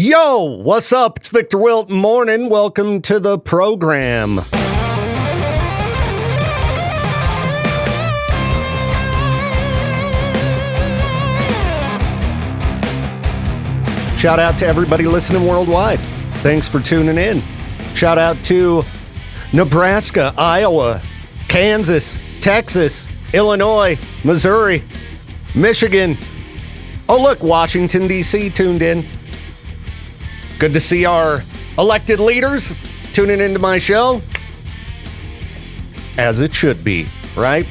Yo, what's up? It's Victor Wilt. Morning. Welcome to the program. Shout out to everybody listening worldwide. Thanks for tuning in. Shout out to Nebraska, Iowa, Kansas, Texas, Illinois, Missouri, Michigan. Oh, look, Washington, D.C. tuned in. Good to see our elected leaders tuning into my show. As it should be, right?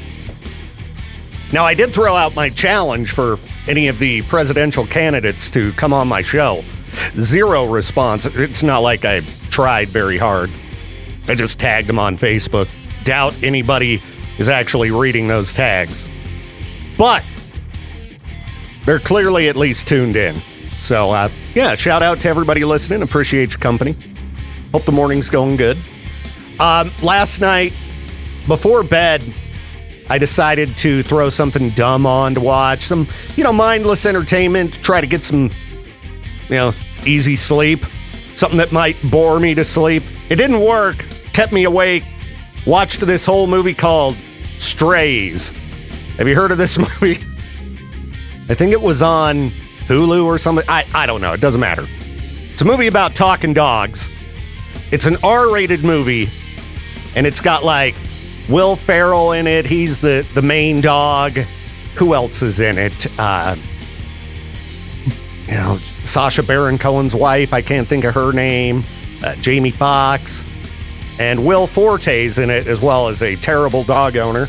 Now, I did throw out my challenge for any of the presidential candidates to come on my show. Zero response. It's not like I tried very hard. I just tagged them on Facebook. Doubt anybody is actually reading those tags. But they're clearly at least tuned in. So, yeah, shout out to everybody listening. Appreciate your company. Hope the morning's going good. Last night, before bed, I decided to throw something dumb on to watch. Some, mindless entertainment. Try to get some, easy sleep. Something that might bore me to sleep. It didn't work. Kept me awake. Watched this whole movie called Strays. Have you heard of this movie? I think it was on Hulu or something. I don't know. It doesn't matter. It's a movie about talking dogs. It's an R-rated movie, and it's got Will Ferrell in it. He's the main dog. Who else is in it? Sacha Baron Cohen's wife. I can't think of her name. Jamie Foxx. And Will Forte's in it, as well as a terrible dog owner.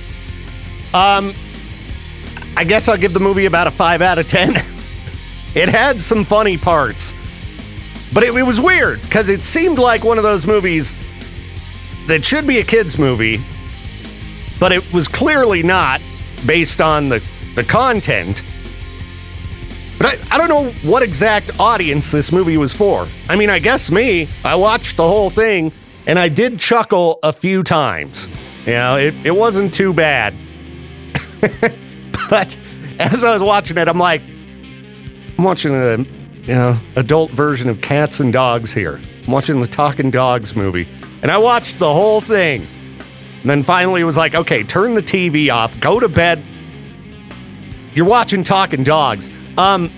I guess I'll give the movie about a 5 out of 10. It had some funny parts. But it was weird, because it seemed like one of those movies that should be a kid's movie, but it was clearly not based on the content. But I don't know what exact audience this movie was for. I mean, I guess me. I watched the whole thing, and I did chuckle a few times. It wasn't too bad. But as I was watching it, I'm watching an adult version of Cats and Dogs here. I'm watching the Talking Dogs movie. And I watched the whole thing. And then finally it was like, okay, turn the TV off, go to bed. You're watching Talking Dogs. Again,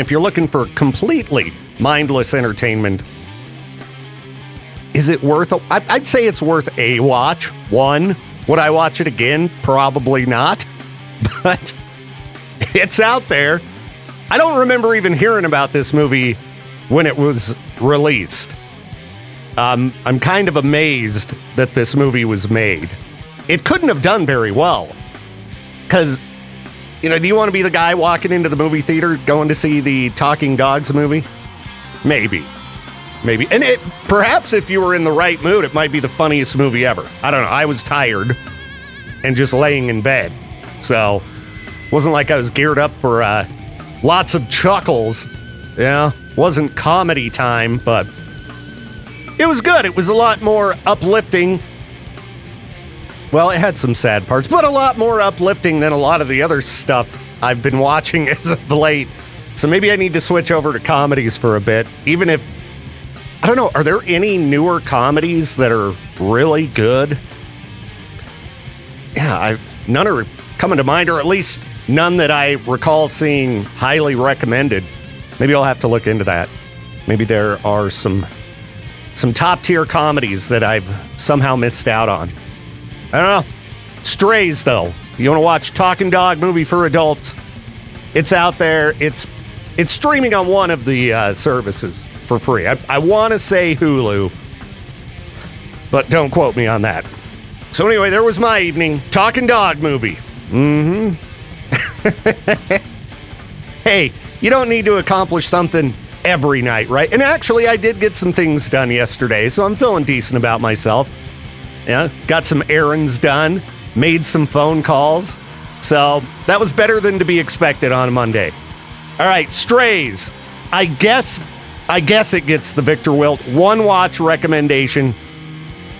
if you're looking for completely mindless entertainment, is it worth I'd say it's worth a watch. One. Would I watch it again? Probably not. But it's out there. I don't remember even hearing about this movie when it was released. I'm kind of amazed that this movie was made. It couldn't have done very well. Because, do you want to be the guy walking into the movie theater going to see the Talking Dogs movie? Maybe. And perhaps if you were in the right mood, it might be the funniest movie ever. I don't know. I was tired and just laying in bed. So, it wasn't like I was geared up for lots of chuckles. Wasn't comedy time, but it was good. It was a lot more uplifting. Well, it had some sad parts, but a lot more uplifting than a lot of the other stuff I've been watching as of late. So maybe I need to switch over to comedies for a bit, even if, I don't know, are there any newer comedies that are really good? Yeah, none are coming to mind, or at least none that I recall seeing highly recommended. Maybe I'll have to look into that. Maybe there are some top-tier comedies that I've somehow missed out on. I don't know. Strays, though. You want to watch Talking Dog movie for adults? It's out there. It's streaming on one of the services for free. I want to say Hulu, but don't quote me on that. So anyway, there was my evening. Talking Dog movie. Hey, you don't need to accomplish something every night, right? And actually, I did get some things done yesterday, so I'm feeling decent about myself. Yeah, got some errands done, made some phone calls. So that was better than to be expected on a Monday. All right, Strays. I guess it gets the Victor Wilt one watch recommendation,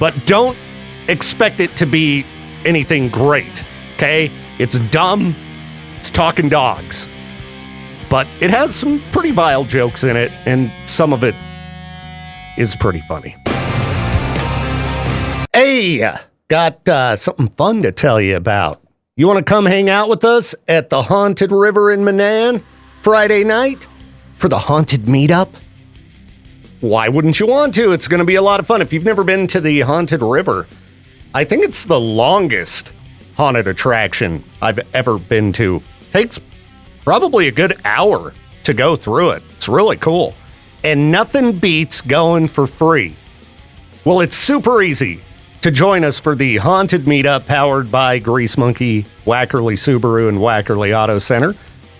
but don't expect it to be anything great, okay? It's dumb. It's Talking Dogs. but it has some pretty vile jokes in it, and some of it is pretty funny. Hey, got something fun to tell you about. You want to come hang out with us at the Haunted River in Manan Friday night for the Haunted Meetup? Why wouldn't you want to? It's going to be a lot of fun. If you've never been to the Haunted River, I think it's the longest haunted attraction I've ever been to. Takes probably a good hour to go through it. It's really cool. And nothing beats going for free. Well, it's super easy to join us for the Haunted Meetup powered by Grease Monkey, Wackerly Subaru, and Wackerly Auto Center.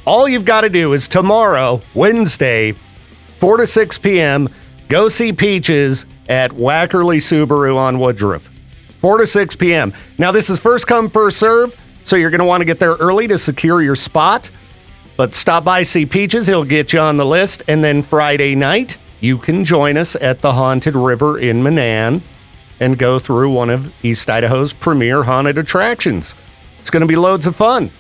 All you've got to do is tomorrow, Wednesday, 4 to 6 p.m., go see Peaches at Wackerly Subaru on Woodruff. 4 to 6 p.m. Now, this is first come, first serve, so you're going to want to get there early to secure your spot. But stop by, see Peaches. He'll get you on the list. And then Friday night, you can join us at the Haunted River in Manan and go through one of East Idaho's premier haunted attractions. It's going to be loads of fun.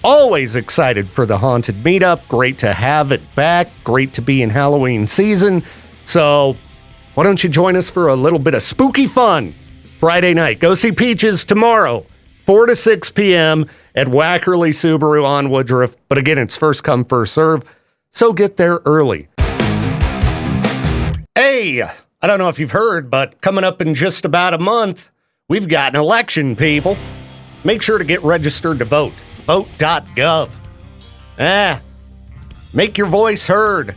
Always excited for the Haunted Meetup. Great to have it back. Great to be in Halloween season. So why don't you join us for a little bit of spooky fun Friday night? Go see Peaches tomorrow, 4 to 6 p.m. at Wackerly Subaru on Woodruff. But again, it's first come, first serve, so get there early. Hey, I don't know if you've heard, but coming up in just about a month, we've got an election, people. Make sure to get registered to vote. Vote.gov. Make your voice heard.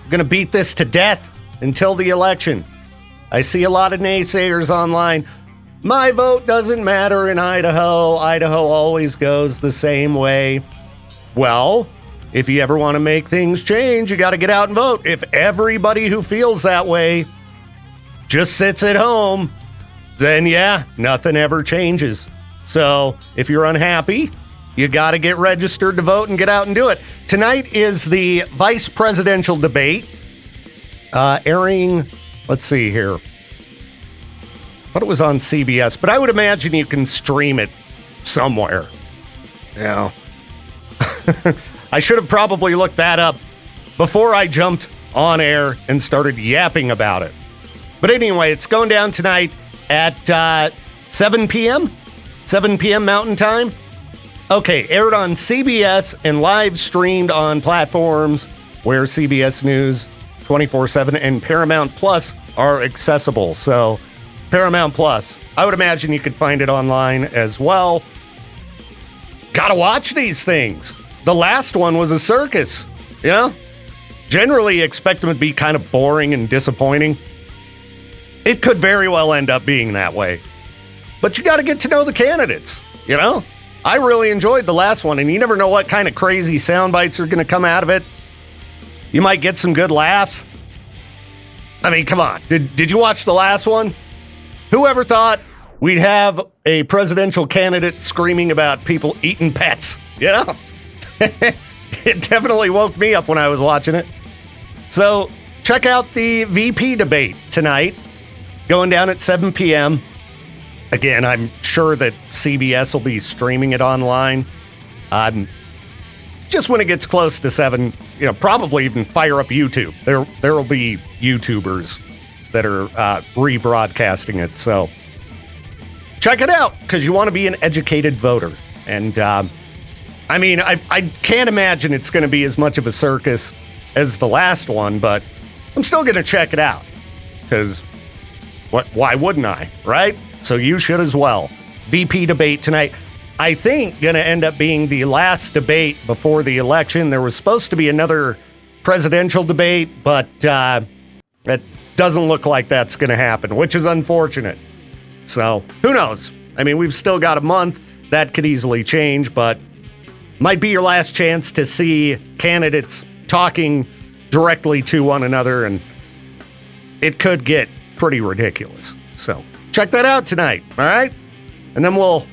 We're going to beat this to death until the election. I see a lot of naysayers online. My vote doesn't matter in Idaho. Idaho always goes the same way. Well, if you ever want to make things change, you got to get out and vote. If everybody who feels that way just sits at home, then yeah, nothing ever changes. So if you're unhappy, you got to get registered to vote and get out and do it. Tonight is the vice presidential debate airing, let's see here. I thought it was on CBS, but I would imagine you can stream it somewhere. Yeah. I should have probably looked that up before I jumped on air and started yapping about it. But anyway, it's going down tonight at 7 p.m. 7 p.m. Mountain Time. Okay, aired on CBS and live streamed on platforms where CBS News 24/7 and Paramount Plus are accessible. So Paramount Plus, I would imagine you could find it online as well. Gotta watch these things. The last one was a circus, you know? Generally expect them to be kind of boring and disappointing. It could very well end up being that way. But you got to get to know the candidates, you know? I really enjoyed the last one, and you never know what kind of crazy sound bites are going to come out of it. You might get some good laughs. I mean, come on. Did you watch the last one? Whoever thought we'd have a presidential candidate screaming about people eating pets, you know? It definitely woke me up when I was watching it. So check out the VP debate tonight, going down at 7 p.m. Again, I'm sure that CBS will be streaming it online. Just when it gets close to 7, you know, probably even fire up YouTube. There will be YouTubers that are rebroadcasting it. So check it out, because you want to be an educated voter. And I mean, I can't imagine it's going to be as much of a circus as the last one, but I'm still going to check it out, because why wouldn't I, right? So you should as well. VP debate tonight. I think going to end up being the last debate before the election. There was supposed to be another presidential debate, but it doesn't look like that's going to happen, which is unfortunate. So who knows? I mean, we've still got a month. That could easily change, but might be your last chance to see candidates talking directly to one another, and it could get pretty ridiculous. So check that out tonight, all right? And then we'll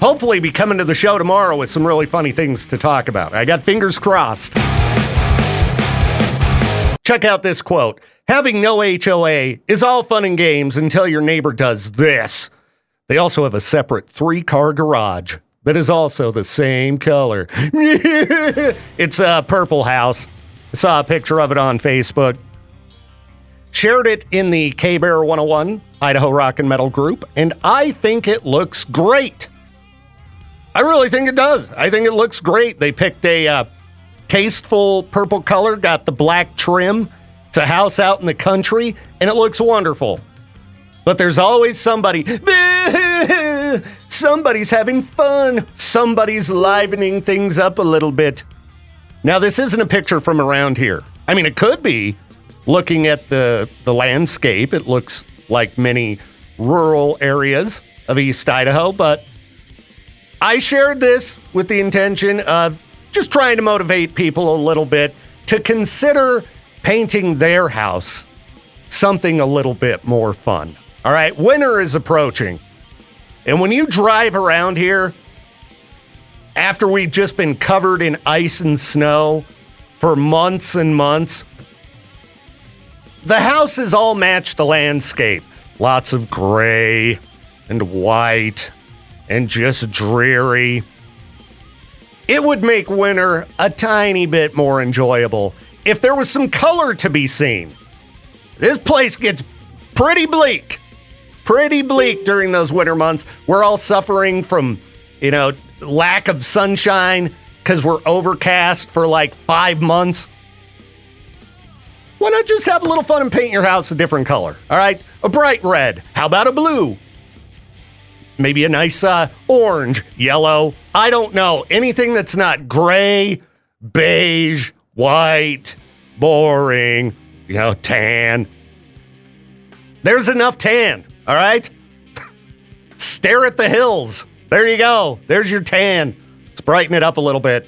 hopefully be coming to the show tomorrow with some really funny things to talk about. I got fingers crossed. Check out this quote. Having no HOA is all fun and games until your neighbor does this. They also have a separate 3-car garage. that is also the same color. It's a purple house. I saw a picture of it on Facebook. Shared it in the K-Bear 101 Idaho Rock and Metal group, and I think it looks great. I really think it does. I think it looks great. They picked a tasteful purple color, got the black trim. It's a house out in the country, and it looks wonderful. But there's always somebody. Somebody's having fun. Somebody's livening things up a little bit. Now, this isn't a picture from around here. I mean, it could be. Looking at the landscape, it looks like many rural areas of East Idaho, but I shared this with the intention of just trying to motivate people a little bit to consider painting their house something a little bit more fun. All right, winter is approaching. And when you drive around here, after we've just been covered in ice and snow for months and months, the houses all match the landscape. Lots of gray and white and just dreary. It would make winter a tiny bit more enjoyable if there was some color to be seen. This place gets pretty bleak during those winter months. We're all suffering from, lack of sunshine because we're overcast for like 5 months. Why not just have a little fun and paint your house a different color? All right, a bright red. How about a blue? Maybe a nice orange, yellow. I don't know. Anything that's not gray, beige, white, boring, tan. There's enough tan, all right? Stare at the hills. There you go. There's your tan. Let's brighten it up a little bit.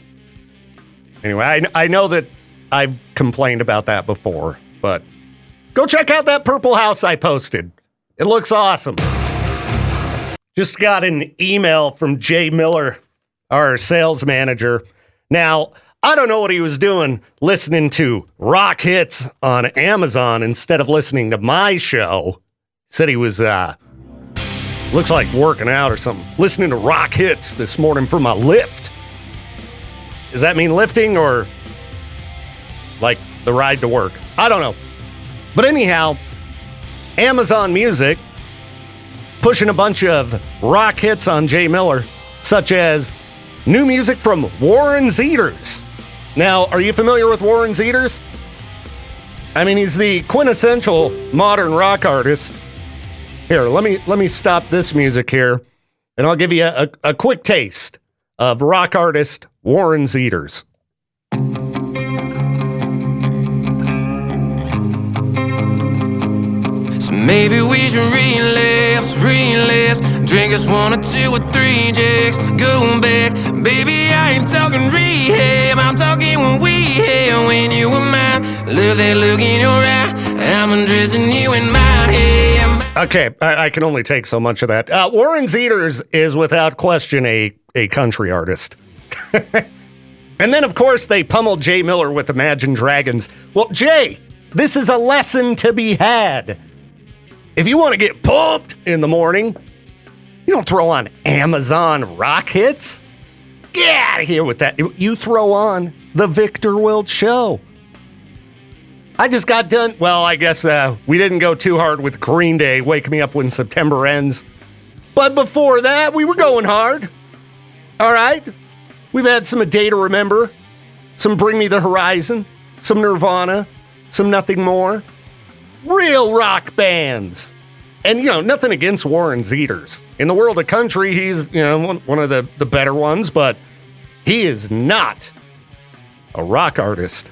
Anyway, I know that I've complained about that before, but go check out that purple house I posted. It looks awesome. Just got an email from Jay Miller, our sales manager. Now, I don't know what he was doing listening to rock hits on Amazon instead of listening to my show. Said he was, looks like working out or something. Listening to rock hits this morning for my lift. Does that mean lifting or like the ride to work? I don't know. But anyhow, Amazon Music pushing a bunch of rock hits on Jay Miller, such as new music from Warren Zeders. Now, are you familiar with Warren Zeders? I mean, he's the quintessential modern rock artist. Here, let me stop this music here, and I'll give you a quick taste of rock artist Warren Zeders. So maybe we should relapse, drink us 1 or 2 or 3 jigs, go back. Baby, I ain't talking rehab, I'm talking when we had, when you were mine. Love that look in your eye, I'm undressing you in my head. Okay, I can only take so much of that. Warren Zeders is without question a country artist. And then, of course, they pummeled Jay Miller with Imagine Dragons. Well, Jay, this is a lesson to be had. If you want to get pumped in the morning, you don't throw on Amazon rock hits. Get out of here with that. You throw on the Victor Wilt Show. I just got done. Well, I guess we didn't go too hard with Green Day, Wake Me Up When September Ends. But before that, we were going hard. All right. We've had some A Day to Remember, some Bring Me the Horizon, some Nirvana, some Nothing More. Real rock bands. And, nothing against Warren Zeders. In the world of country, he's, one of the better ones, but he is not a rock artist.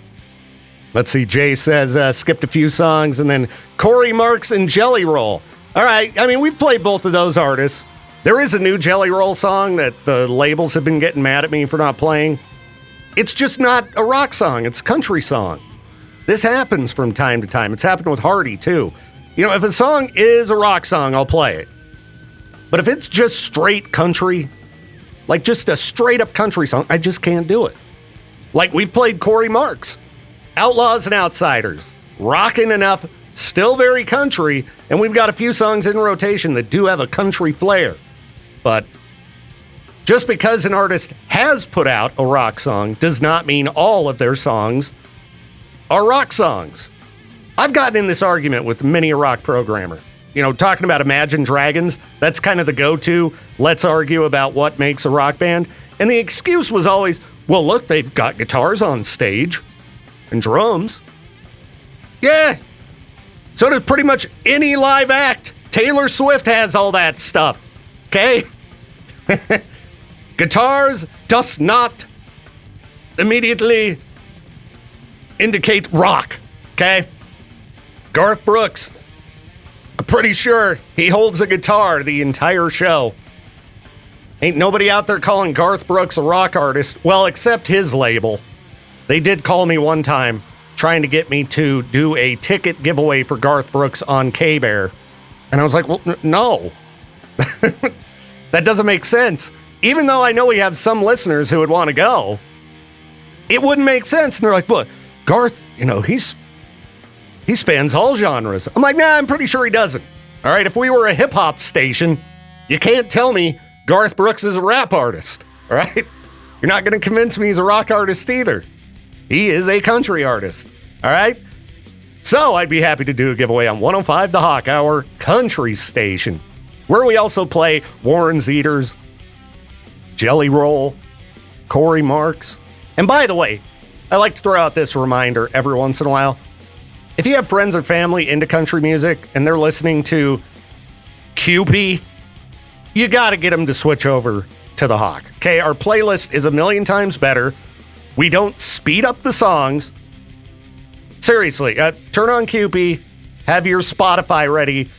Let's see, Jay says, skipped a few songs, and then Corey Marks and Jelly Roll. All right, I mean, we've played both of those artists. There is a new Jelly Roll song that the labels have been getting mad at me for not playing. It's just not a rock song, it's a country song. This happens from time to time. It's happened with Hardy, too. If a song is a rock song, I'll play it. But if it's just straight country, like just a straight-up country song, I just can't do it. Like we've played Corey Marks, Outlaws and Outsiders, rockin' enough, still very country, and we've got a few songs in rotation that do have a country flair. But Just because an artist has put out a rock song does not mean all of their songs are rock songs. I've gotten in this argument with many a rock programmer. You know, talking about Imagine Dragons, that's kind of the go-to. Let's argue about what makes a rock band. And the excuse was always, well, look, they've got guitars on stage and drums. Yeah, so does pretty much any live act. Taylor Swift has all that stuff, okay? Guitars does not immediately indicate rock, okay? Garth Brooks, I'm pretty sure he holds a guitar the entire show. Ain't nobody out there calling Garth Brooks a rock artist, well, except his label. They did call me one time trying to get me to do a ticket giveaway for Garth Brooks on K-Bear. And I was like, well, no. That doesn't make sense. Even though I know we have some listeners who would want to go, it wouldn't make sense. And they're like, but Garth, you know, he spans all genres. I'm like, nah, I'm pretty sure he doesn't. All right, if we were a hip-hop station, you can't tell me Garth Brooks is a rap artist. All right? You're not going to convince me he's a rock artist either. He is a country artist. All right? So I'd be happy to do a giveaway on 105 The Hawk, our country station, where we also play Warren Zeders, Jelly Roll, Corey Marks. And by the way, I like to throw out this reminder every once in a while. If you have friends or family into country music and they're listening to QP, you got to get them to switch over to The Hawk. Okay, our playlist is a million times better. We don't speed up the songs. Seriously, turn on QP, have your Spotify ready,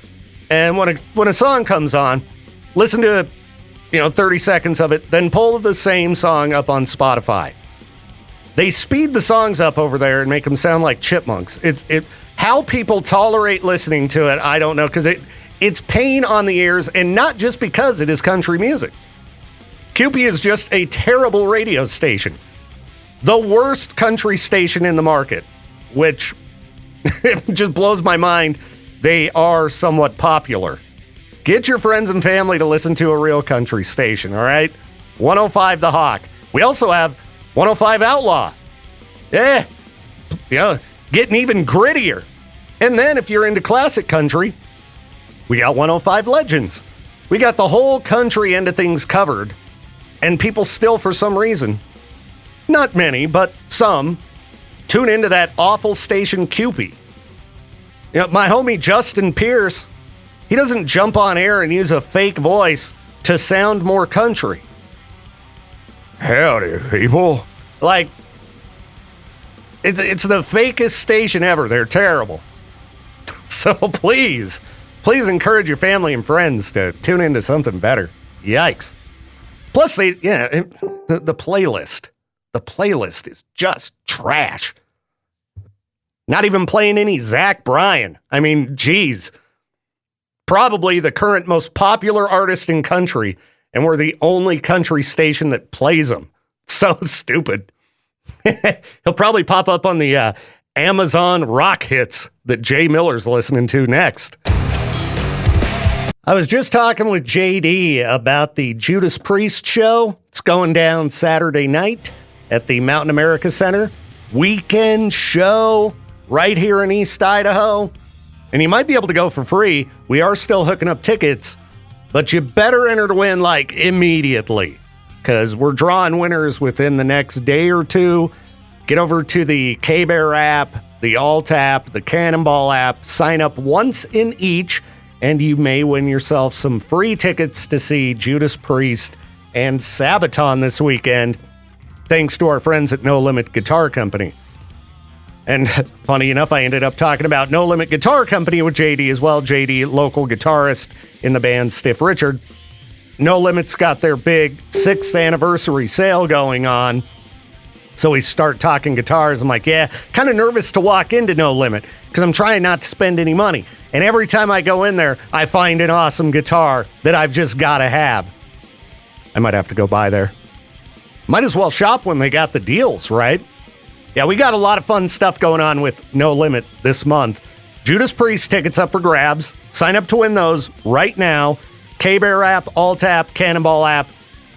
and when a song comes on, listen to 30 seconds of it, then pull the same song up on Spotify. They speed the songs up over there and make them sound like chipmunks. How people tolerate listening to it, I don't know, because it's pain on the ears, and not just because it is country music. QP is just a terrible radio station. The worst country station in the market, which just blows my mind. They are somewhat popular. Get your friends and family to listen to a real country station, all right? 105 The Hawk. We also have 105 Outlaw. Getting even grittier. And then if you're into classic country, we got 105 Legends. We got the whole country end of things covered. And people still, for some reason, not many, but some, tune into that awful station QP. My homie Justin Pierce, he doesn't jump on air and use a fake voice to sound more country. Howdy, people. Like, it's the fakest station ever. They're terrible. So please encourage your family and friends to tune into something better. Yikes. Plus, the playlist. The playlist is just trash. Not even playing any Zach Bryan. I mean, geez. Probably the current most popular artist in country, and we're the only country station that plays him. So stupid. He'll probably pop up on the Amazon rock hits that Jay Miller's listening to next. I was just talking with JD about the Judas Priest show. It's going down Saturday night at the Mountain America Center. Weekend show right here in East Idaho. And you might be able to go for free. We are still hooking up tickets, but you better enter to win like immediately, because we're drawing winners within the next day or two. Get over to the K-Bear app, the Alt app, the Cannonball app, sign up once in each, and you may win yourself some free tickets to see Judas Priest and Sabaton this weekend, thanks to our friends at No Limit Guitar Company. And funny enough, I ended up talking about No Limit Guitar Company with JD as well. JD, local guitarist in the band Stiff Richard. No Limit's got their big 6th anniversary sale going on. So we start talking guitars. I'm like, yeah, kind of nervous to walk into No Limit because I'm trying not to spend any money. And every time I go in there, I find an awesome guitar that I've just got to have. I might have to go by there. Might as well shop when they got the deals, right? Yeah, we got a lot of fun stuff going on with No Limit this month. Judas Priest tickets up for grabs. Sign up to win those right now. K-Bear app, Alt app, Cannonball app.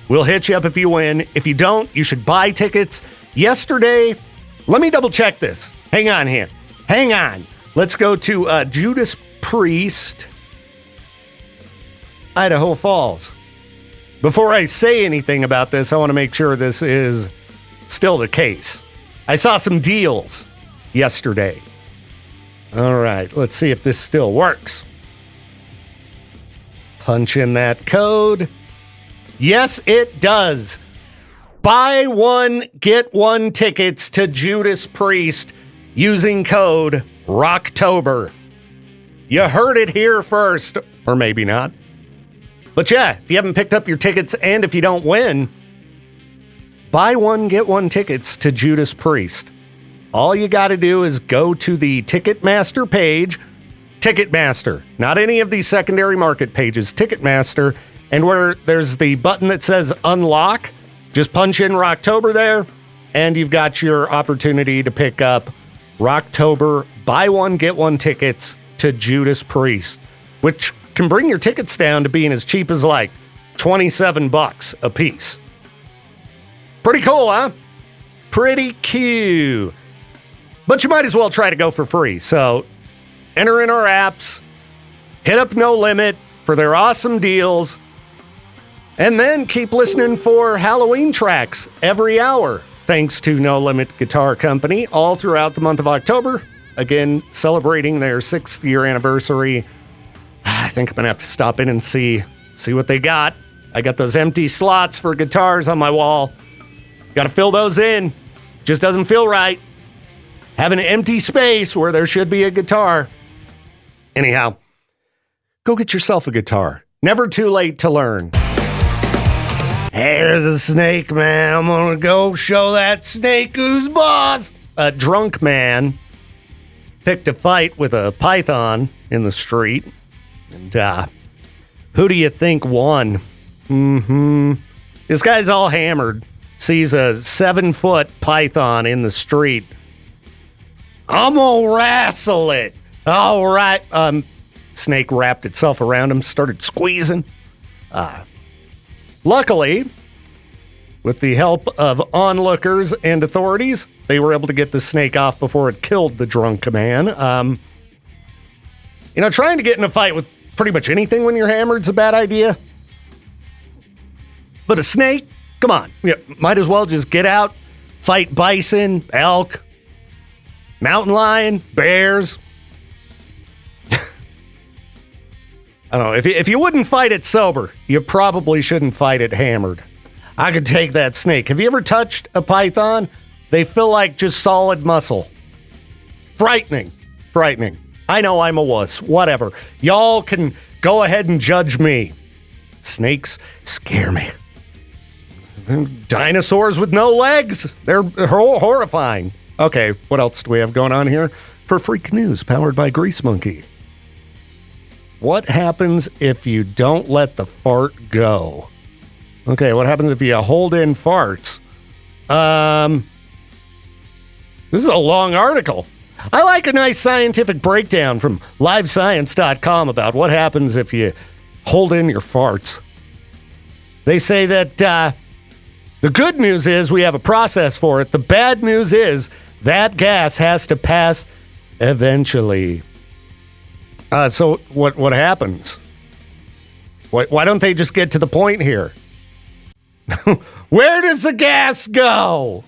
We'll hit you up if you win. If you don't, you should buy tickets. Yesterday, let me double check this. Hang on here. Hang on. Let's go to Judas Priest, Idaho Falls. Before I say anything about this, I want to make sure this is still the case. I saw some deals yesterday. All right, let's see if this still works. Punch in that code. Yes, it does. Buy one, get one tickets to Judas Priest using code ROCKTOBER. You heard it here first, or maybe not. But yeah, if you haven't picked up your tickets and if you don't win, buy one, get one tickets to Judas Priest. All you got to do is go to the Ticketmaster page, Ticketmaster, not any of these secondary market pages, Ticketmaster, and where there's the button that says unlock, just punch in Rocktober there, and you've got your opportunity to pick up Rocktober buy one, get one tickets to Judas Priest, which can bring your tickets down to being as cheap as like $27 a piece. Pretty cool, huh? Pretty cute. But you might as well try to go for free. So enter in our apps, hit up No Limit for their awesome deals, and then keep listening for Halloween tracks every hour, thanks to No Limit Guitar Company, all throughout the month of October. Again, celebrating their 6th year anniversary. I think I'm going to have to stop in and see what they got. I got those empty slots for guitars on my wall. Got to fill those in. Just doesn't feel right. Have an empty space where there should be a guitar. Anyhow, go get yourself a guitar. Never too late to learn. Hey, there's a snake, man. I'm going to go show that snake who's boss. A drunk man picked a fight with a python in the street. And who do you think won? This guy's all hammered. Sees a 7-foot python in the street. I'm gonna wrestle it. All right. Snake wrapped itself around him, started squeezing. Luckily, with the help of onlookers and authorities, they were able to get the snake off before it killed the drunk man. Trying to get in a fight with pretty much anything when you're hammered is a bad idea. But a snake, come on. Might as well just get out, fight bison, elk, mountain lion, bears. I don't know. If you wouldn't fight it sober, you probably shouldn't fight it hammered. I could take that snake. Have you ever touched a python? They feel like just solid muscle. Frightening. I know I'm a wuss. Whatever. Y'all can go ahead and judge me. Snakes scare me. Dinosaurs with no legs. They're horrifying. Okay, what else do we have going on here? For Freak News, powered by Grease Monkey. What happens if you don't let the fart go? Okay, what happens if you hold in farts? This is a long article. I like a nice scientific breakdown from livescience.com about what happens if you hold in your farts. They say that the good news is we have a process for it. The bad news is that gas has to pass eventually. So what happens? Why don't they just get to the point here? Where does the gas go?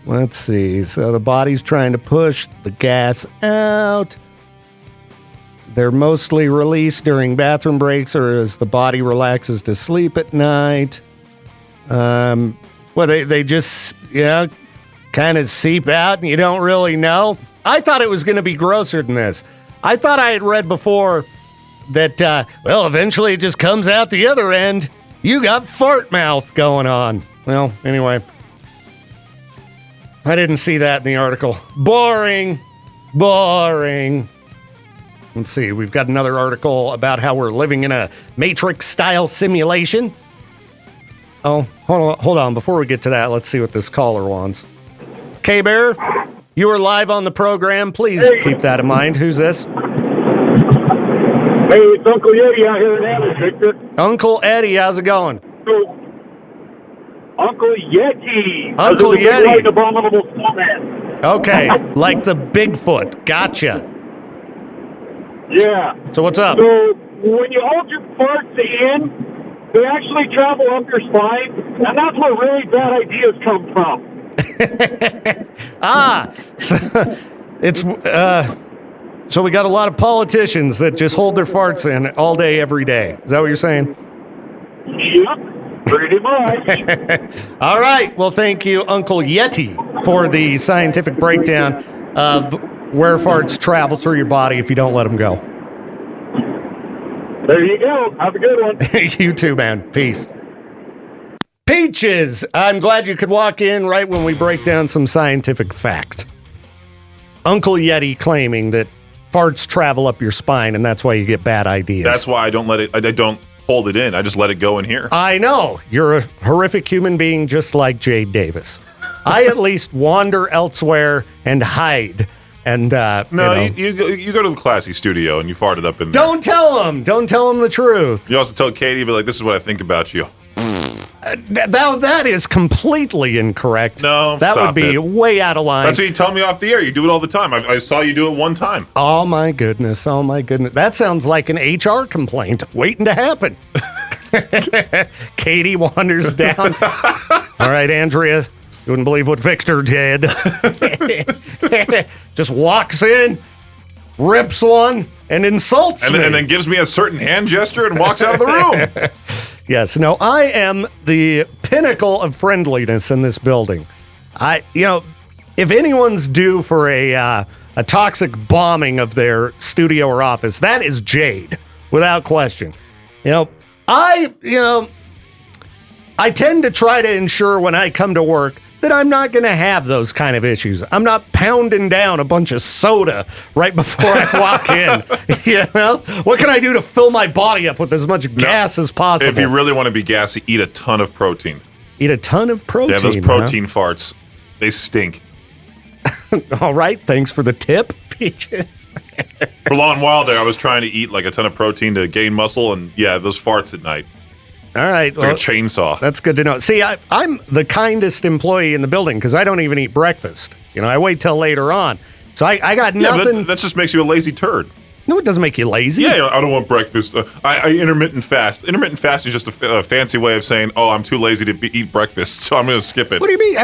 Let's see. So the body's trying to push the gas out. They're mostly released during bathroom breaks or as the body relaxes to sleep at night. They just, kind of seep out and you don't really know. I thought it was going to be grosser than this. I thought I had read before that, eventually it just comes out the other end. You got fart mouth going on. Well, anyway. I didn't see that in the article. Boring. Let's see. We've got another article about how we're living in a Matrix-style simulation. Oh, hold on. Before we get to that, let's see what this caller wants. K-Bear, you are live on the program. Please keep that in mind. Who's this? Hey, it's Uncle Eddie out here in Atlas, Victor. Uncle Eddie, how's it going? Uncle Yeti. Uncle There's a big, Yeti. white, abominable snowman. Okay, like the Bigfoot. Gotcha. Yeah. So what's up? So when you hold your farts in, they actually travel up your spine, and that's where really bad ideas come from. So we got a lot of politicians that just hold their farts in all day, every day. Is that what you're saying? Yep, pretty much. All right. Well, thank you, Uncle Yeti, for the scientific breakdown of where farts travel through your body if you don't let them go. There you go. Have a good one. You too, man. Peace. Peaches, I'm glad you could walk in right when we break down some scientific fact. Uncle Yeti claiming that farts travel up your spine, and that's why you get bad ideas. That's why I don't hold it in. I just let it go in here. I know. You're a horrific human being just like Jade Davis. I at least wander elsewhere and hide. And you go to the classy studio and you fart it up in there. Don't tell him. Don't tell him the truth. You also tell Katie, but like, this is what I think about you. That is completely incorrect. No, that stop would be it. Way out of line. That's what you tell me off the air. You do it all the time. I saw you do it one time. Oh my goodness. That sounds like an HR complaint waiting to happen. Katie wanders down. All right, Andrea, you wouldn't believe what Victor did. Just walks in, rips one, and insults me. And then gives me a certain hand gesture and walks out of the room. Yes, no, I am the pinnacle of friendliness in this building. If anyone's due for a toxic bombing of their studio or office, that is Jade, without question. I tend to try to ensure when I come to work that I'm not going to have those kind of issues. I'm not pounding down a bunch of soda right before I walk in. What can I do to fill my body up with as much gas as possible? If you really want to be gassy, eat a ton of protein. Eat a ton of protein. Yeah, those protein farts, they stink. All right, thanks for the tip, Peaches. For a long while there, I was trying to eat like a ton of protein to gain muscle, and yeah, those farts at night. All right. It's like a chainsaw. That's good to know. See, I'm the kindest employee in the building because I don't even eat breakfast. I wait till later on. So I got nothing. Yeah, but that just makes you a lazy turd. No, it doesn't make you lazy. Yeah, I don't want breakfast. I intermittent fast. Intermittent fasting is just a fancy way of saying, oh, I'm too lazy to eat breakfast, so I'm going to skip it. What do you mean?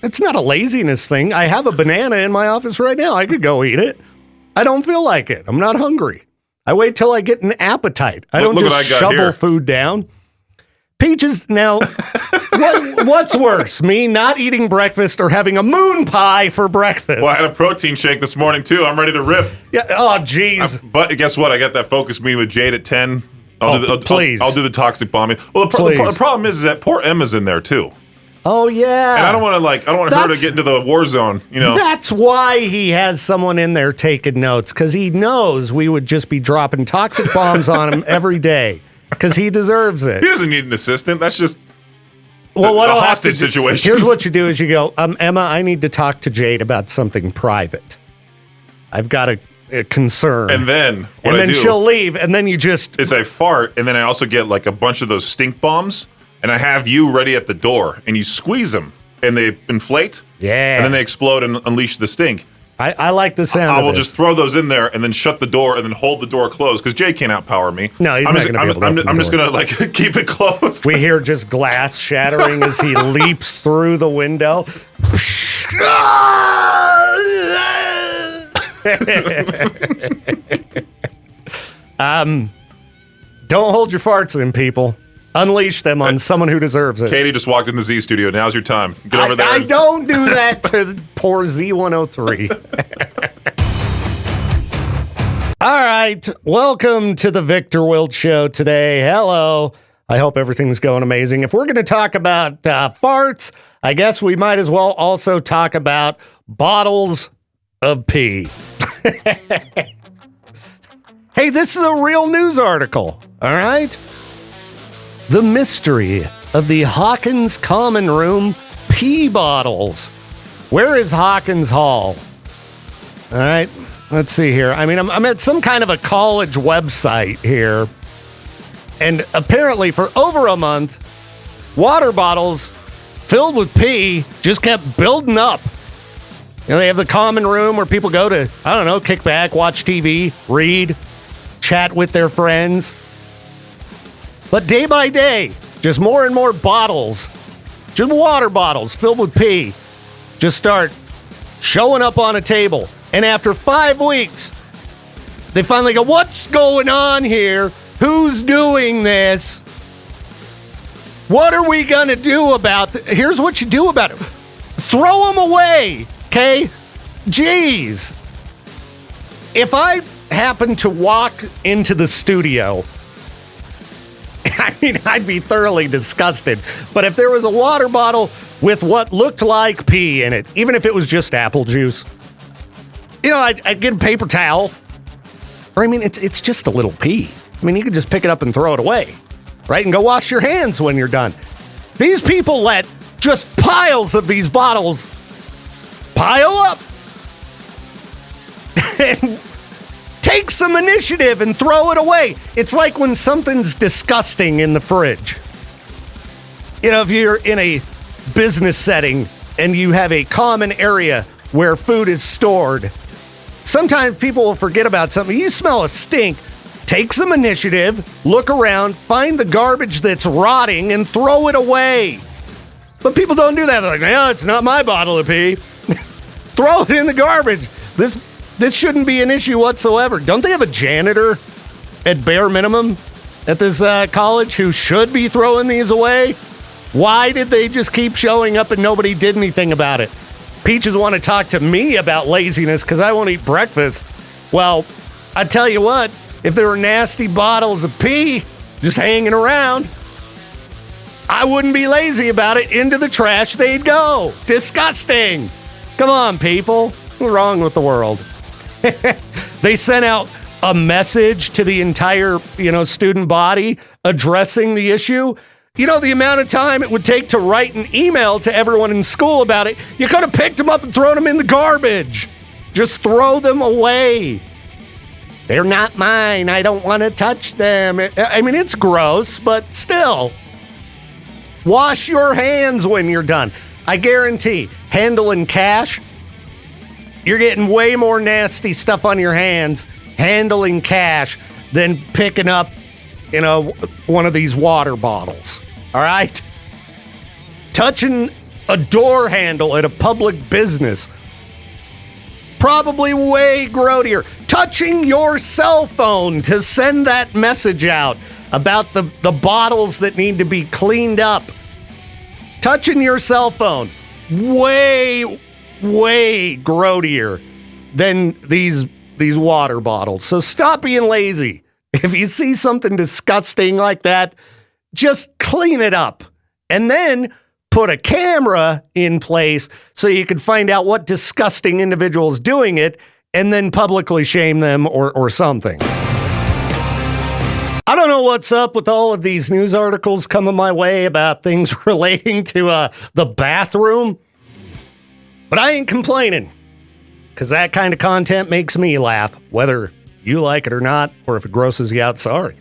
It's not a laziness thing. I have a banana in my office right now. I could go eat it. I don't feel like it. I'm not hungry. I wait till I get an appetite. I don't just shovel food down. Peaches, now, what's worse, me not eating breakfast or having a moon pie for breakfast? Well, I had a protein shake this morning, too. I'm ready to rip. Yeah. Oh, jeez. But guess what? I got that focus meeting with Jade at 10. Please. I'll do the toxic bombing. Well, the problem is that poor Emma's in there, too. Oh, yeah. And I don't want her to get into the war zone, That's why he has someone in there taking notes, because he knows we would just be dropping toxic bombs on him every day. Because he deserves it. He doesn't need an assistant. That's just a hostage situation. Here's what you do is you go, Emma, I need to talk to Jade about something private. I've got a concern. And then she'll leave, and then you just... Is I fart, and then I also get like a bunch of those stink bombs, and I have you ready at the door, and you squeeze them, and they inflate. Yeah. And then they explode and unleash the stink. I like the sound I will of this. just throw those in there and then shut the door and then hold the door closed because Jay can't outpower me. No, he's not going to be able to open the I'm just door. going to keep it closed. We hear just glass shattering as he leaps through the window. Don't hold your farts in, people. Unleash them on someone who deserves it. Katie just walked in the Z studio. Now's your time. Get over there. I don't do that to poor Z103. All right. Welcome to the Victor Wilt Show today. Hello. I hope everything's going amazing. If we're going to talk about farts, I guess we might as well also talk about bottles of pee. Hey, this is a real news article. All right. The mystery of the Hawkins Common Room pee bottles. Where is Hawkins Hall? All right, let's see here. I mean, I'm at some kind of a college website here. And apparently for over a month, water bottles filled with pee, just kept building up. You know, they have the common room where people go to, I don't know, kick back, watch TV, read, chat with their friends. But day by day, just more and more bottles, just water bottles filled with pee, just start showing up on a table. And after 5 weeks, they finally go, what's going on here? Who's doing this? What are we going to do about it? Here's what you do about it. Throw them away, okay? Jeez. If I happen to walk into the studio, I mean, I'd be thoroughly disgusted. But if there was a water bottle with what looked like pee in it, even if it was just apple juice, you know, I'd get a paper towel. Or, I mean, it's just a little pee. I mean, you could just pick it up and throw it away, right? And go wash your hands when you're done. These people let just piles of these bottles pile up and take some initiative and throw it away. It's like when something's disgusting in the fridge. You know, if you're in a business setting and you have a common area where food is stored, sometimes people will forget about something. You smell a stink. Take some initiative, look around, find the garbage that's rotting, and throw it away. But people don't do that. They're like, no, it's not my bottle of pee. Throw it in the garbage. This shouldn't be an issue whatsoever. Don't they have a janitor at bare minimum at this college who should be throwing these away? Why did they just keep showing up and nobody did anything about it? Peaches want to talk to me about laziness because I won't eat breakfast. Well, I tell you what, if there were nasty bottles of pee just hanging around, I wouldn't be lazy about it. Into the trash they'd go. Disgusting. Come on, people. What's wrong with the world? They sent out a message to the entire, student body addressing the issue. You know, the amount of time it would take to write an email to everyone in school about it, you could have picked them up and thrown them in the garbage. Just throw them away. They're not mine. I don't want to touch them. I mean, it's gross, but still. Wash your hands when you're done. I guarantee, handling cash, you're getting way more nasty stuff on your hands handling cash than picking up, one of these water bottles. All right? Touching a door handle at a public business, probably way grodier. Touching your cell phone to send that message out about the bottles that need to be cleaned up. Touching your cell phone, way grodier than these water bottles. So stop being lazy. If you see something disgusting like that, just clean it up. And then put a camera in place so you can find out what disgusting individual's doing it and then publicly shame them or something. I don't know what's up with all of these news articles coming my way about things relating to the bathroom, but I ain't complaining because that kind of content makes me laugh, whether you like it or not, or if it grosses you out, sorry.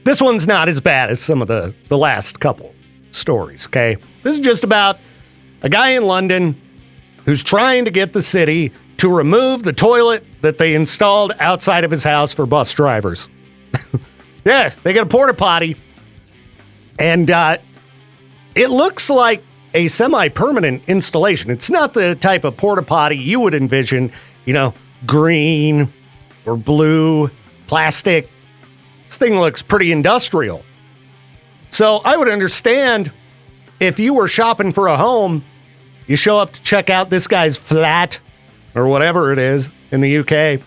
This one's not as bad as some of the last couple stories, okay? This is just about a guy in London who's trying to get the city to remove the toilet that they installed outside of his house for bus drivers. Yeah, they got a porta potty, and it looks like a semi-permanent installation. It's not the type of porta potty you would envision, green or blue, plastic. This thing looks pretty industrial. So I would understand if you were shopping for a home, you show up to check out this guy's flat or whatever it is in the UK. And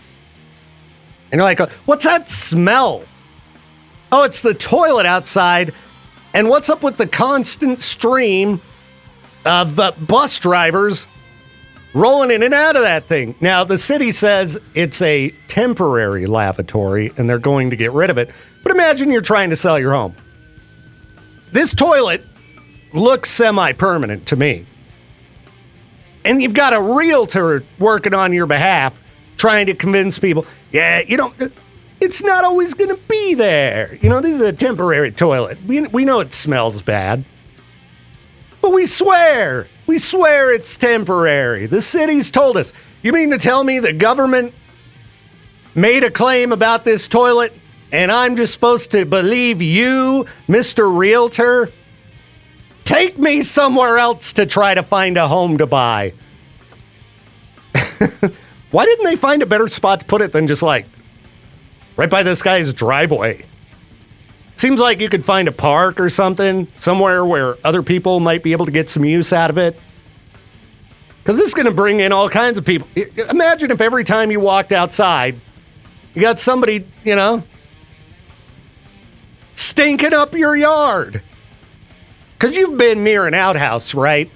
you're like, what's that smell? Oh, it's the toilet outside. And what's up with the constant stream of bus drivers rolling in and out of that thing? Now, the city says it's a temporary lavatory and they're going to get rid of it. But imagine you're trying to sell your home. This toilet looks semi-permanent to me. And you've got a realtor working on your behalf, trying to convince people, it's not always going to be there. This is a temporary toilet. We know it smells bad. But we swear it's temporary. The city's told us. You mean to tell me the government made a claim about this toilet and I'm just supposed to believe you, Mr. Realtor? Take me somewhere else to try to find a home to buy. Why didn't they find a better spot to put it than just like right by this guy's driveway? Seems like you could find a park or something, somewhere where other people might be able to get some use out of it. Because this is going to bring in all kinds of people. Imagine if every time you walked outside, you got somebody, stinking up your yard. Because you've been near an outhouse, right?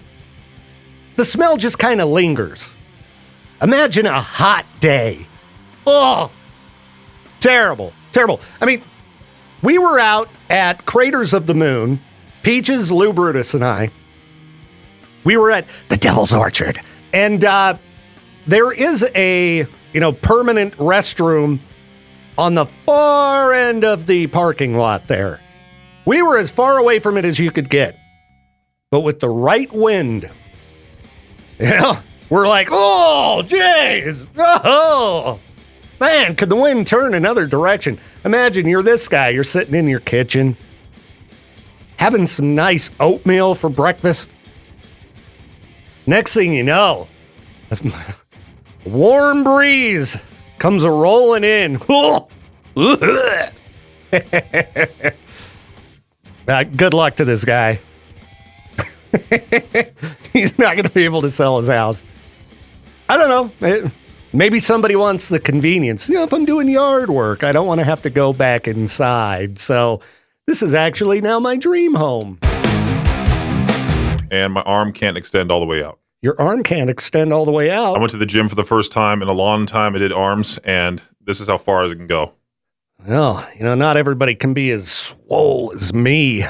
The smell just kind of lingers. Imagine a hot day. Oh, terrible, terrible. I mean, we were out at Craters of the Moon, Peaches, Lou Brutus, and I. We were at the Devil's Orchard. And there is a, permanent restroom on the far end of the parking lot there. We were as far away from it as you could get. But with the right wind, we're like, oh, jeez. Oh, man, could the wind turn another direction? Imagine you're this guy. You're sitting in your kitchen, having some nice oatmeal for breakfast. Next thing you know, warm breeze comes a-rolling in. Good luck to this guy. He's not going to be able to sell his house. I don't know. Maybe somebody wants the convenience. If I'm doing yard work, I don't want to have to go back inside. So this is actually now my dream home. And my arm can't extend all the way out. Your arm can't extend all the way out? I went to the gym for the first time in a long time. I did arms, and this is how far as it can go. Well, not everybody can be as swole as me.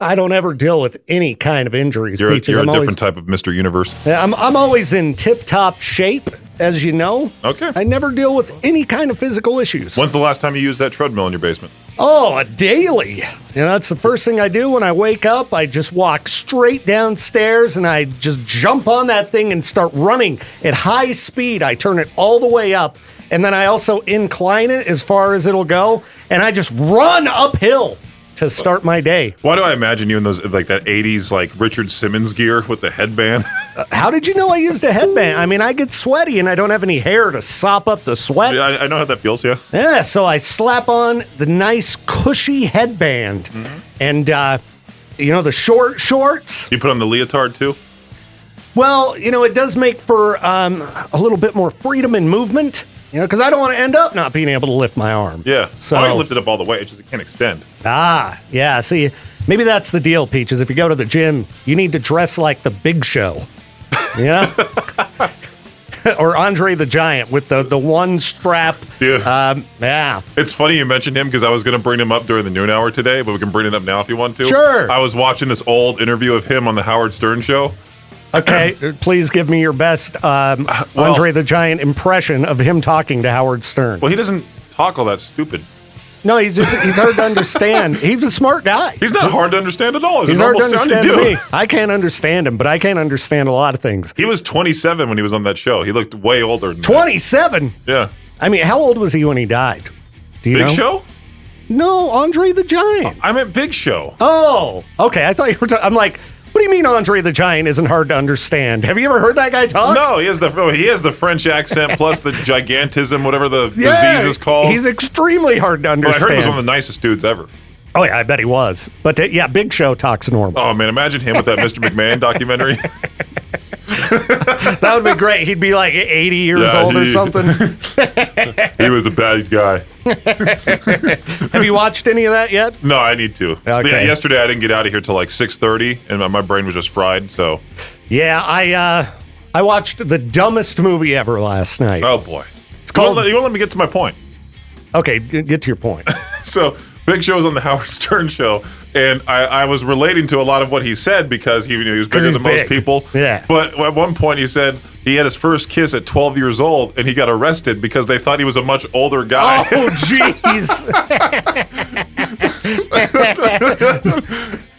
I don't ever deal with any kind of injuries. You're a different type of Mr. Universe. I'm always in tip-top shape, as you know. Okay. I never deal with any kind of physical issues. When's the last time you used that treadmill in your basement? Oh, daily. That's the first thing I do when I wake up. I just walk straight downstairs and I just jump on that thing and start running at high speed. I turn it all the way up, and then I also incline it as far as it'll go, and I just run uphill to start my day. Why do I imagine you in those that 80s Richard Simmons gear with the headband? How did you know I used a headband? I mean, I get sweaty and I don't have any hair to sop up the sweat. Yeah, I know how that feels, yeah. Yeah, so I slap on the nice cushy headband and, the short shorts. You put on the leotard too? Well, it does make for a little bit more freedom in movement. Because I don't want to end up not being able to lift my arm. Yeah. So I can lift it up all the way. It's just it can't extend. Yeah. See, maybe that's the deal, Peaches. If you go to the gym, you need to dress like the Big Show. Or Andre the Giant with the one strap. Yeah. It's funny you mentioned him because I was going to bring him up during the noon hour today, but we can bring it up now if you want to. Sure. I was watching this old interview of him on the Howard Stern show. Okay, please give me your best Andre the Giant impression of him talking to Howard Stern. Well, he doesn't talk all that stupid. No, he's hard to understand. He's a smart guy. He's not hard to understand at all. He's hard to understand to me. I can't understand him, but I can't understand a lot of things. He was 27 when he was on that show. He looked way older than 27? Yeah. I mean, how old was he when he died? Do you know? Big Show? No, Andre the Giant. I meant Big Show. Oh, okay. I thought you were talking. I'm like, what do you mean Andre the Giant isn't hard to understand? Have you ever heard that guy talk? No, he has the French accent plus the gigantism, whatever the disease is called. He's extremely hard to understand. But I heard he was one of the nicest dudes ever. Oh, yeah, I bet he was. But Big Show talks normal. Oh, man, imagine him with that Mr. McMahon documentary. That would be great. He'd be like 80 years old or something. He was a bad guy. Have you watched any of that yet? No, I need to. Okay. Yeah, yesterday I didn't get out of here till like 6:30, and my brain was just fried, so. Yeah, I watched the dumbest movie ever last night. Oh, boy. It's called... You won't let me get to my point. Okay, get to your point. So, Big Show was on the Howard Stern show, and I was relating to a lot of what he said because he was bigger than most people. Yeah. But at one point he said he had his first kiss at 12 years old, and he got arrested because they thought he was a much older guy. Oh, jeez.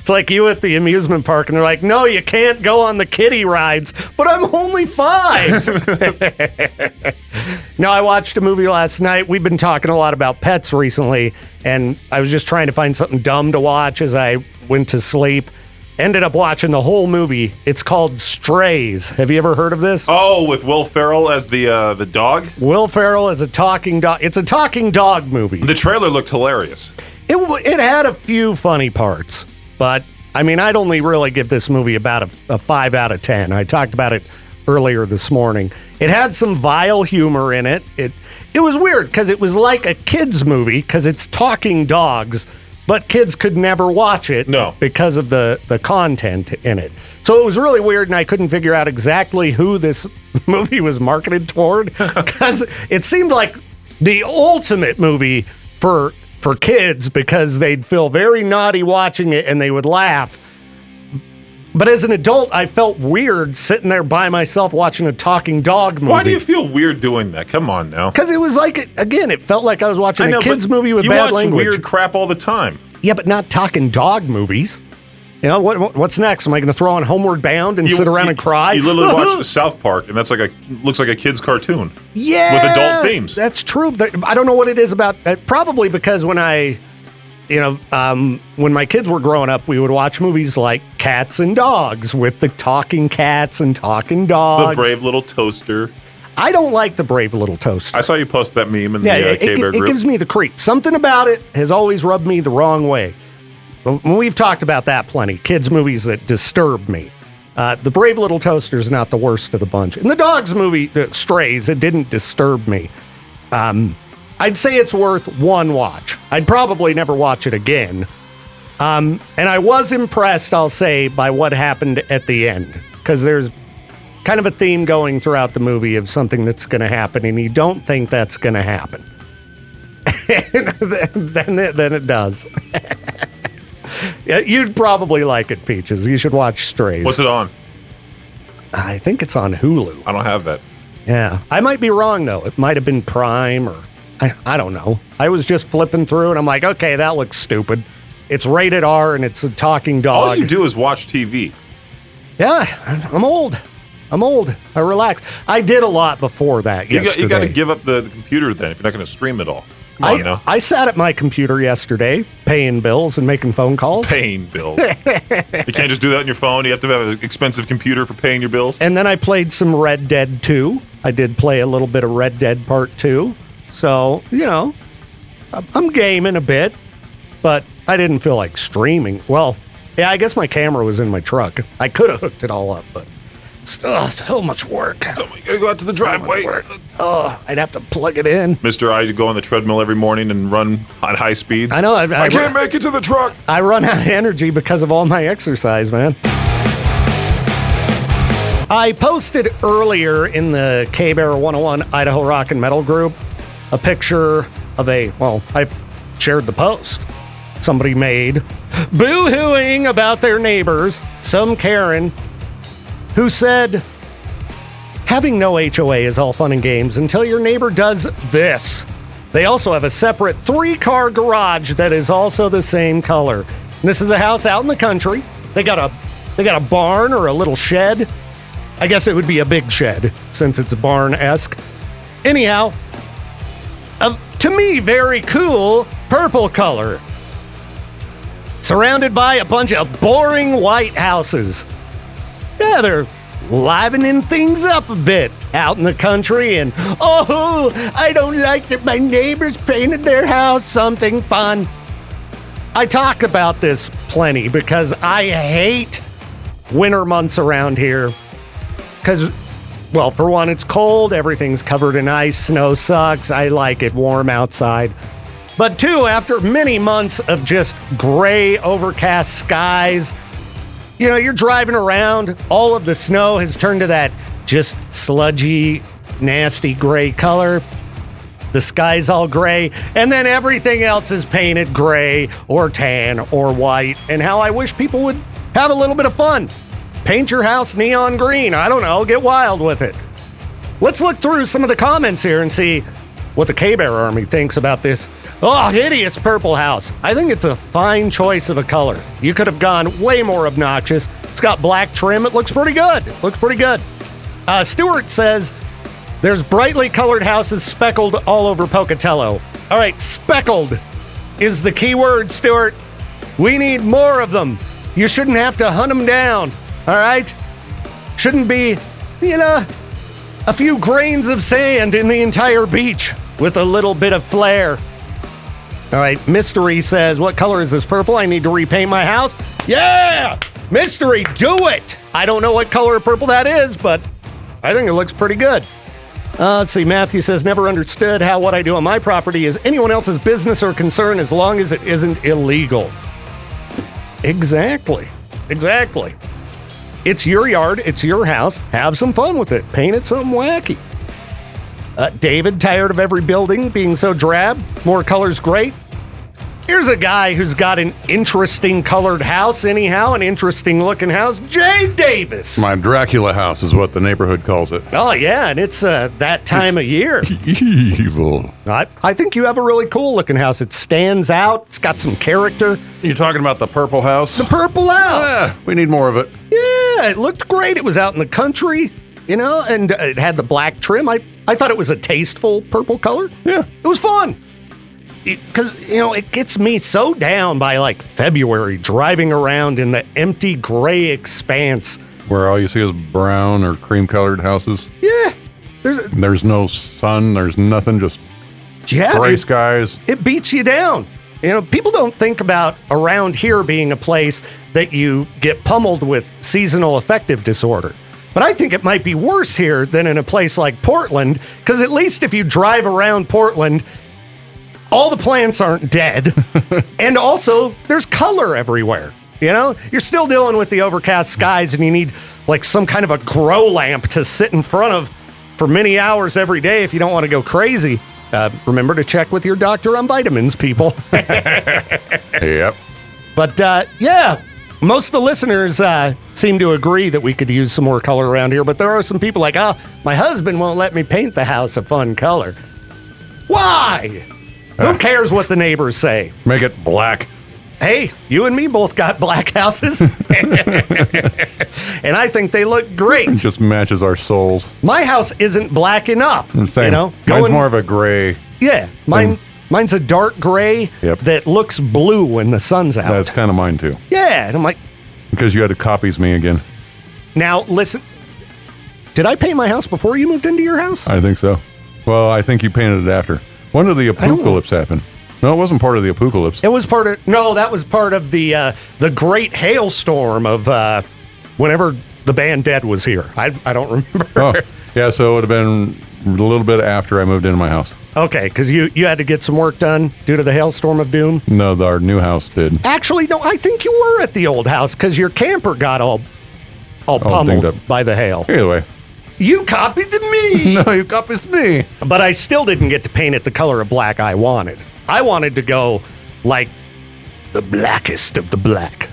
It's like you at the amusement park, and they're like, no, you can't go on the kiddie rides, but I'm only 5. No, I watched a movie last night. We've been talking a lot about pets recently, and I was just trying to find something dumb to watch as I went to sleep. Ended up watching the whole movie. It's called Strays. Have you ever heard of this? Oh, with Will Ferrell as the dog? Will Ferrell as a talking dog. It's a talking dog movie. The trailer looked hilarious. It had a few funny parts, but I mean, I'd only really give this movie about a 5 out of 10. I talked about it earlier this morning. It had some vile humor in it. It was weird because it was like a kid's movie because it's talking dogs, but kids could never watch it because of the content in it. So it was really weird, and I couldn't figure out exactly who this movie was marketed toward because it seemed like the ultimate movie for kids because they'd feel very naughty watching it and they would laugh. But as an adult, I felt weird sitting there by myself watching a talking dog movie. Why do you feel weird doing that? Come on now. Because it was like, again, it felt like I was watching a kid's movie with bad language. You watch weird crap all the time. Yeah, but not talking dog movies. You know, what's next? Am I going to throw on Homeward Bound and sit around and cry? You literally watch South Park, and that's looks like a kid's cartoon. Yeah. With adult themes. That's true. I don't know what it is about. Probably because when my kids were growing up, we would watch movies like Cats and Dogs with the talking cats and talking dogs. The Brave Little Toaster. I don't like the Brave Little Toaster. I saw you post that meme in the K-Bear group. It gives me the creep. Something about it has always rubbed me the wrong way. We've talked about that plenty. Kids' movies that disturb me. The Brave Little Toaster is not the worst of the bunch. And the Dogs movie, Strays, it didn't disturb me. I'd say it's worth one watch. I'd probably never watch it again. And I was impressed, I'll say, by what happened at the end. Because there's kind of a theme going throughout the movie of something that's going to happen, and you don't think that's going to happen. then it does. Yeah, you'd probably like it, Peaches. You should watch Strays. What's it on? I think it's on Hulu. I don't have that. Yeah. I might be wrong, though. It might have been Prime or... I don't know. I was just flipping through, and I'm like, okay, that looks stupid. It's rated R, and it's a talking dog. All you do is watch TV. Yeah, I'm old. I relax. I did a lot before that yesterday. You got to give up the computer then if you're not going to stream it all. Come on now. I sat at my computer yesterday, paying bills and making phone calls. Paying bills. You can't just do that on your phone. You have to have an expensive computer for paying your bills. And then I played some Red Dead 2. I did play a little bit of Red Dead Part 2. So, you know, I'm gaming a bit, but I didn't feel like streaming. Well, yeah, I guess my camera was in my truck. I could have hooked it all up, but so much work. So you gotta go out to the driveway. Oh, I'd have to plug it in. Mr. I go on the treadmill every morning and run on high speeds. I know. I can't make it to the truck. I run out of energy because of all my exercise, man. I posted earlier in the K-Bear 101 Idaho Rock and Metal group a picture of I shared the post somebody made boo-hooing about their neighbors, some Karen, who said, having no HOA is all fun and games until your neighbor does this. They also have a separate 3-car garage that is also the same color. And this is a house out in the country. They got a barn or a little shed. I guess it would be a big shed since it's barn-esque. Anyhow, to me, very cool purple color. Surrounded by a bunch of boring white houses. Yeah, they're livening things up a bit out in the country, and I don't like that my neighbors painted their house something fun. I talk about this plenty because I hate winter months around here. Because, well, for one, it's cold, everything's covered in ice, snow sucks, I like it warm outside. But two, after many months of just gray, overcast skies, you know, you're driving around, all of the snow has turned to that just sludgy, nasty gray color. The sky's all gray, and then everything else is painted gray or tan or white. And how I wish people would have a little bit of fun. Paint your house neon green. I don't know, get wild with it. Let's look through some of the comments here and see what the K-Bear Army thinks about this hideous purple house. I think it's a fine choice of a color. You could have gone way more obnoxious. It's got black trim. It looks pretty good. Stuart says, there's brightly colored houses speckled all over Pocatello. All right, speckled is the key word, Stuart. We need more of them. You shouldn't have to hunt them down, all right? Shouldn't be, a few grains of sand in the entire beach with a little bit of flair. All right, Mystery says, what color is this purple? I need to repaint my house. Yeah! Mystery, do it! I don't know what color of purple that is, but I think it looks pretty good. Let's see, Matthew says, never understood how what I do on my property is anyone else's business or concern as long as it isn't illegal. Exactly. It's your yard, it's your house. Have some fun with it. Paint it something wacky. David, tired of every building being so drab. More colors, great. Here's a guy who's got an interesting colored house, anyhow, an interesting looking house. Jay Davis. My Dracula house is what the neighborhood calls it. Oh, yeah, and it's that time of year. Evil. I think you have a really cool looking house. It stands out. It's got some character. You talking about the purple house? The purple house. Yeah, we need more of it. Yeah, it looked great. It was out in the country, and it had the black trim. I thought it was a tasteful purple color. Yeah. It was fun. Because, it gets me so down by like February driving around in the empty gray expanse. Where all you see is brown or cream colored houses. Yeah. There's no sun. There's nothing, just gray skies. It beats you down. People don't think about around here being a place that you get pummeled with seasonal affective disorder. But I think it might be worse here than in a place like Portland, because at least if you drive around Portland, all the plants aren't dead. And also, there's color everywhere. You're still dealing with the overcast skies, and you need like some kind of a grow lamp to sit in front of for many hours every day if you don't want to go crazy. Remember to check with your doctor on vitamins, people. Yep. But most of the listeners seem to agree that we could use some more color around here. But there are some people like, my husband won't let me paint the house a fun color. Why? Who cares what the neighbors say? Make it black. Hey, you and me both got black houses. And I think they look great. It just matches our souls. My house isn't black enough. Same. Mine's more of a gray. Yeah, mine's a dark gray that looks blue when the sun's out. That's kind of mine too. Yeah, and I'm like... Because you had to copies me again. Now, listen. Did I paint my house before you moved into your house? I think so. Well, I think you painted it after. When did the apocalypse happen? No, it wasn't part of the apocalypse. It was part of... No, that was part of the great hailstorm of whenever the band Dead was here. I don't remember. Oh, yeah, so it would have been a little bit after I moved into my house. Okay, because you had to get some work done due to the hailstorm of doom? No, our new house did. Actually, no, I think you were at the old house because your camper got all pummeled by the hail. Either way. You copied me! No, you copied me. But I still didn't get to paint it the color of black I wanted. I wanted to go like the blackest of the black.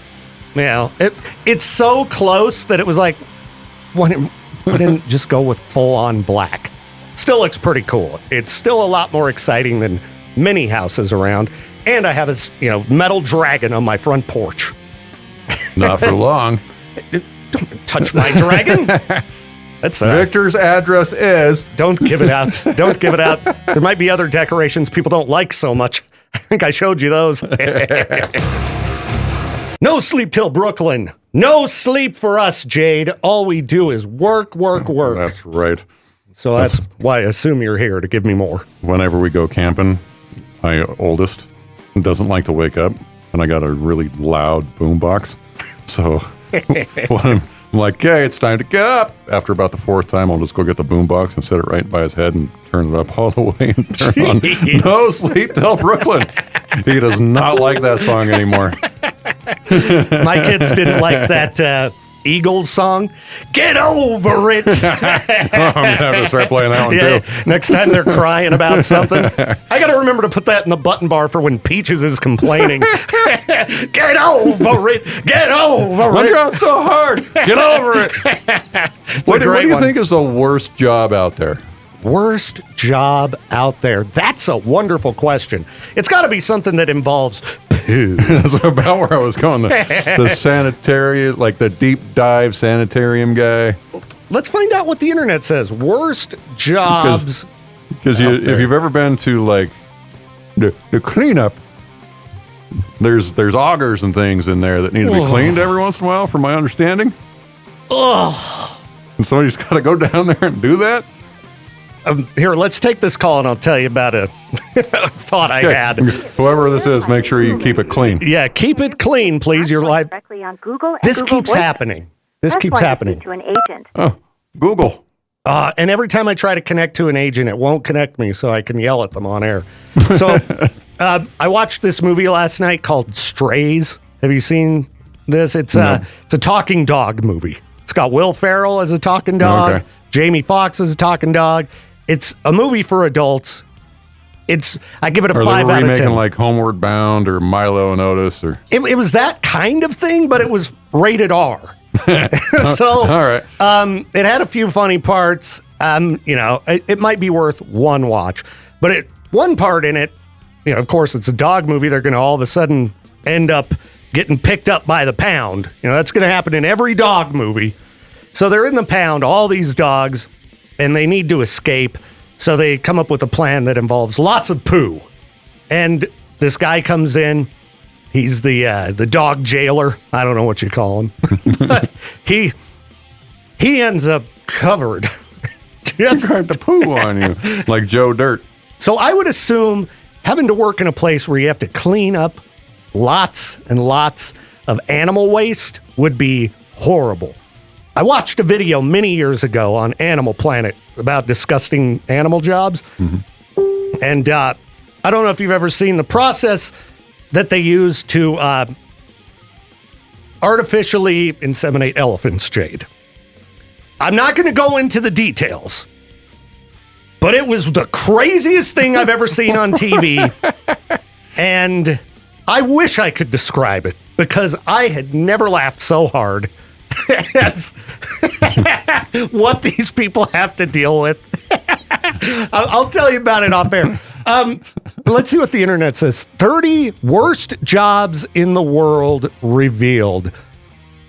It's so close that it was like, why didn't just go with full-on black? Still looks pretty cool. It's still a lot more exciting than many houses around. And I have a metal dragon on my front porch. Not for long. Don't touch my dragon. That's Victor's address is... Don't give it out. Don't give it out. There might be other decorations people don't like so much. I think I showed you those. No sleep till Brooklyn. No sleep for us, Jade. All we do is work. That's right. So that's why I assume you're here to give me more. Whenever we go camping, my oldest doesn't like to wake up, and I got a really loud boombox. So when I'm like, okay, it's time to get up. After about the fourth time, I'll just go get the boombox and set it right by his head and turn it up all the way and turn on No Sleep Till Brooklyn. He does not like that song anymore. My kids didn't like that Eagles song. Get over it. I'm going to have to start playing that one too. Next time they're crying about something, I got to remember to put that in the button bar for when Peaches is complaining. Get over it. Get over My it. job's so hard. Get over it. What do you think is the worst job out there? Worst job out there? That's a wonderful question. It's got to be something that involves poo. That's about where I was going. The sanitarium, like the deep dive sanitarium guy. Let's find out what the internet says. Worst jobs. Because if you've ever been to like the cleanup, there's augers and things in there that need to be cleaned every once in a while, from my understanding. Oh. And somebody's got to go down there and do that. Here, let's take this call and I'll tell you about a thought I had. Whoever this is, make sure you keep it clean. Yeah, keep it clean, please. You're live. Directly on Google and This Google keeps Voice. happening. This Press keeps 1 to happening. speak to an agent. Oh, Google. And every time I try to connect to an agent, it won't connect me, so I can yell at them on air. So I watched this movie last night called Strays. Have you seen this? It's a talking dog movie. It's got Will Ferrell as a talking dog, Okay. Jamie Foxx as a talking dog. It's a movie for adults. I give it a Are 5 they out of remaking 10. like Homeward Bound or Milo and Otis? Or It was that kind of thing, but it was rated R. So all right. it had a few funny parts. It might be worth one watch, but one part in it, of course, it's a dog movie. They're going to all of a sudden end up getting picked up by the pound. That's going to happen in every dog movie. So they're in the pound, all these dogs, and they need to escape. So they come up with a plan that involves lots of poo. And this guy comes in. He's the dog jailer. I don't know what you call him. he ends up covered. Just tried to poo on you like Joe Dirt. So I would assume having to work in a place where you have to clean up lots and lots of animal waste would be horrible. I watched a video many years ago on Animal Planet about disgusting animal jobs. Mm-hmm. And I don't know if you've ever seen the process that they use to artificially inseminate elephants, Jade. I'm not going to go into the details, but it was the craziest thing I've ever seen on TV. And I wish I could describe it because I had never laughed so hard as what these people have to deal with. I'll tell you about it off air. Let's see what the internet says. 30 worst jobs in the world revealed.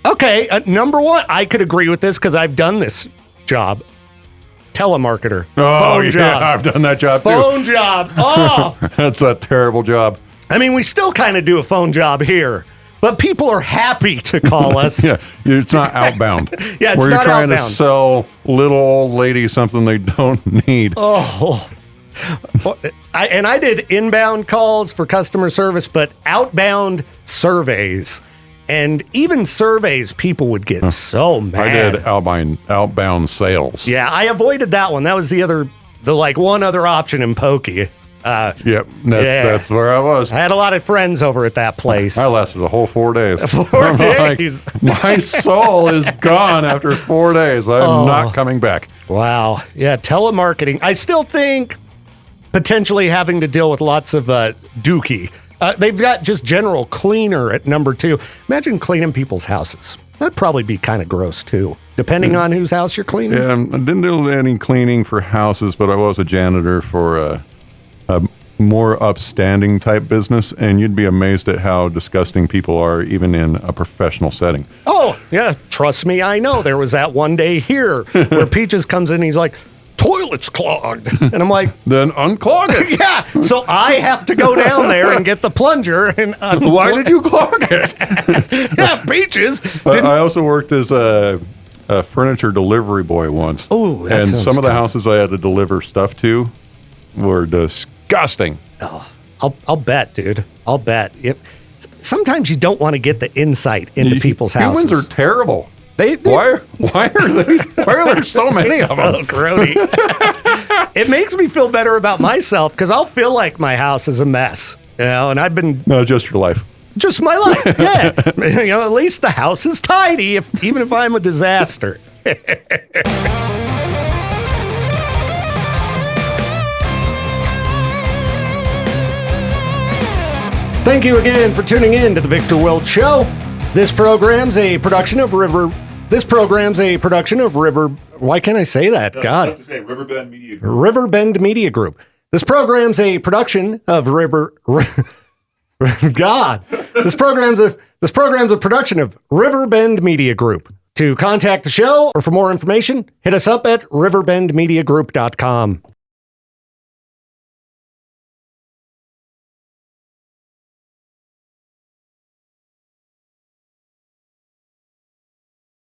Okay, number one, I could agree with this because I've done this job. Telemarketer. Oh, phone yeah, jobs. I've done that job Phone too. job. Oh, That's a terrible job. I mean, we still kind of do a phone job here, but people are happy to call us. Yeah, it's not outbound. Yeah, it's where not you're trying to outbound. sell little old ladies something they don't need. Oh, I did inbound calls for customer service, but outbound surveys. And even surveys, people would get so mad. I did outbound sales. Yeah, I avoided that one. That was the one other option in Pokey. Yep, that's where I was. I had a lot of friends over at that place. I lasted a whole 4 days. 4 I'm like, days. my soul is gone after 4 days. I'm not coming back. Wow. Yeah, telemarketing. I still think potentially having to deal with lots of dookie. They've got just general cleaner at number 2. Imagine cleaning people's houses. That'd probably be kind of gross too, depending on whose house you're cleaning. Yeah, I didn't do any cleaning for houses, but I was a janitor for a more upstanding type business, and you'd be amazed at how disgusting people are even in a professional setting. Oh, yeah. Trust me, I know. There was that one day here where Peaches comes in and he's like, toilet's clogged. And I'm like, Then unclog it. yeah. So I have to go down there and get the plunger. And Why did you clog it? Yeah, Peaches. I also worked as a furniture delivery boy once. Ooh, that and sounds some of the tough. houses I had to deliver stuff to were disgusting. I'll bet, dude. I'll bet. Sometimes you don't want to get the insight into people's houses. Humans are terrible. They Why are there so many of so them? grody. It makes me feel better about myself because I'll feel like my house is a mess, and I've been No, just your life. just my life. Yeah, at least the house is tidy, even if I'm a disaster. Thank you again for tuning in to the Victor Welch Show. This program's a production of River Why can't I say that? God. To say Riverbend Media Group. Riverbend Media Group. This program's a production of God. This program's a production of Riverbend Media Group. To contact the show or for more information, hit us up at riverbendmediagroup.com.